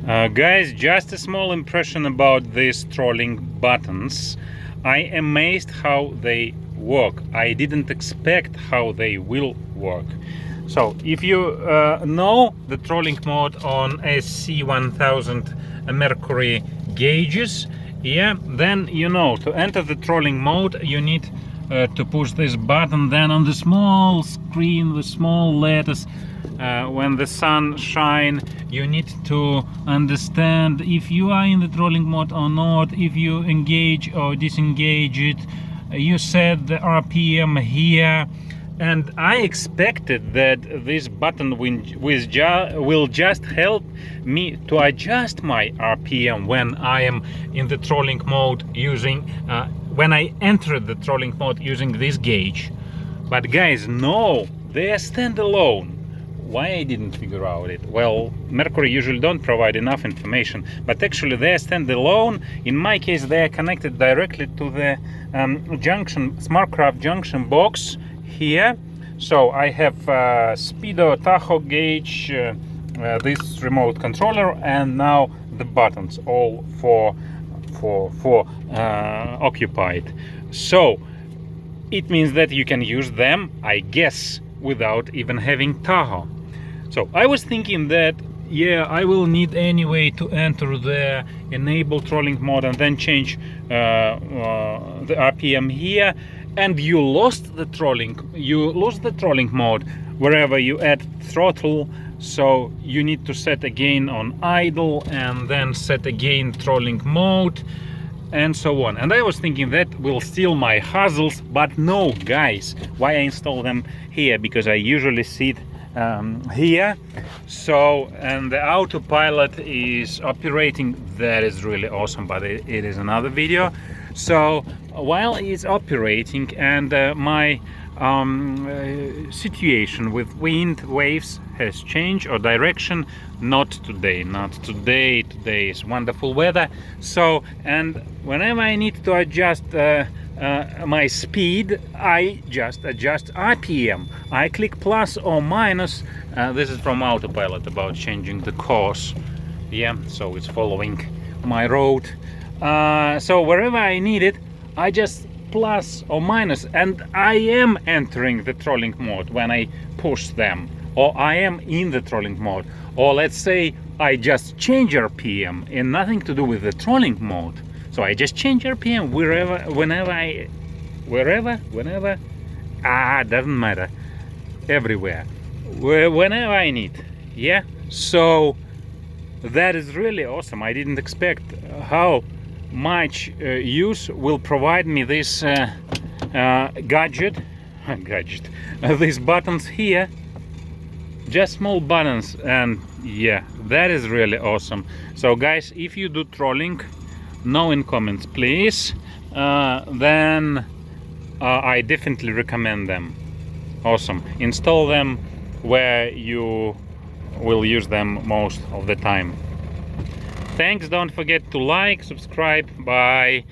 Guys, just a small impression about these trolling buttons. I am amazed how they work. I didn't expect how they will work. So if you know the trolling mode on SC1000 Mercury gauges, then you know to enter the trolling mode you need to push this button. Then on the small screen with small letters, when the sun shine, you need to understand if you are in the trolling mode or not. If you engage or disengage it, you set the RPM here. And I expected that this button will just help me to adjust my RPM when I am in the trolling mode using when I entered the trolling mode using this gauge. But guys, no, they are standalone. Why I didn't figure out it? Well, Mercury usually don't provide enough information, but actually they are standalone. In my case, they are connected directly to the SmartCraft junction box here. So I have speedo, tacho gauge, this remote controller, and now the buttons all for occupied. So it means that you can use them, I guess, without even having tacho. So I was thinking that I will need anyway to enter the enable trolling mode and then change the RPM here, and you lose the trolling mode wherever you add throttle. So you need to set again on idle and then set again trolling mode and so on. And I was thinking that will steal my hassles, but no, guys. Why I install them here? Because I usually sit here. So, and the autopilot is operating. That is really awesome, but it is another video. So while it's operating and my situation with wind waves has changed or direction, not today, today is wonderful weather. So, and whenever I need to adjust my speed, I just adjust RPM. I click plus or minus. This is from autopilot about changing the course. So it's following my road. So wherever I need it, I just plus or minus, and I am entering the trolling mode when I push them, or I am in the trolling mode, or let's say I just change RPM and nothing to do with the trolling mode. So I just change RPM whenever, doesn't matter, everywhere, whenever I need. So that is really awesome. I didn't expect how much use will provide me this gadget, these buttons here, just small buttons, and that is really awesome. So guys, if you do trolling, know in comments please, then I definitely recommend them. Awesome. Install them where you will use them most of the time. Thanks, don't forget to like, subscribe, bye.